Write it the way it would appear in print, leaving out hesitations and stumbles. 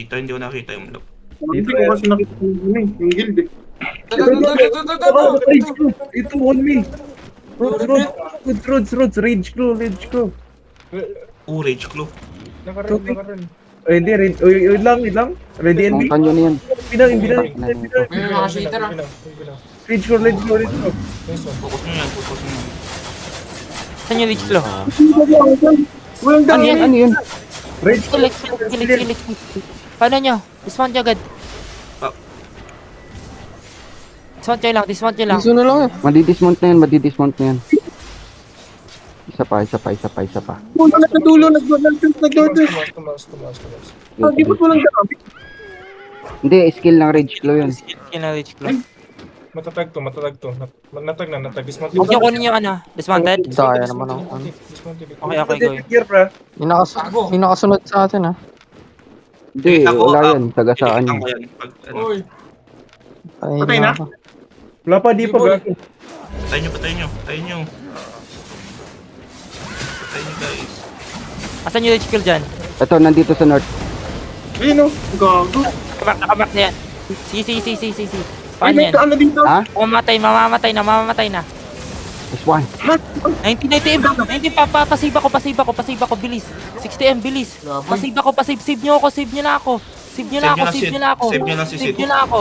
Hindi ko nakita yung lock. Hindi ko kasi nakita yung guild eh. Ito, on me. Roads, rage crew. Rage clue. Nakaroon. Hindi, wait lang. Ready and be. Kanyo na yan. Binang. May mga shader ah. Rage crew. Focus mo yan. Saan yung reach flow? Ano yun? Rage crew. Kilit. Paano nyo? Dismount nyo agad. Dismount nyo lang. Iso na lang eh. Madidismount na yan. Isa pa. Puno na sa dulo, nag-orders. Tumas. Di ba't walang gamit? Hindi, skill ng rage claw yun. Yun ang reach flow. Matatag to. Natag. Dismount. Huwag nyo kunin yung dismounted. Daya naman ako. Dismounted. Okay, going. Gear, pra. Yung nakasunod sa atin ah. Hindi, wala yan. Taga saan Inikitan yun. ko yan. Pag, ano, Uy. Patay na? Wala pa, di pa. Gago. Patayin nyo. Patayin nyo guys. Asan yung reach kill dyan? Ito, nandito sa north. Ayun o, gago. Nakaback na yan. Si. Ay, Paano may yan? kaano dito. Ha? Mamamatay na. This one. 19 pasiba ko, bilis. 60M, bilis. Pasiba ko, save nyo na ako. Save nyo na ako. Save nyo lang si Sid. Save nyo na ako.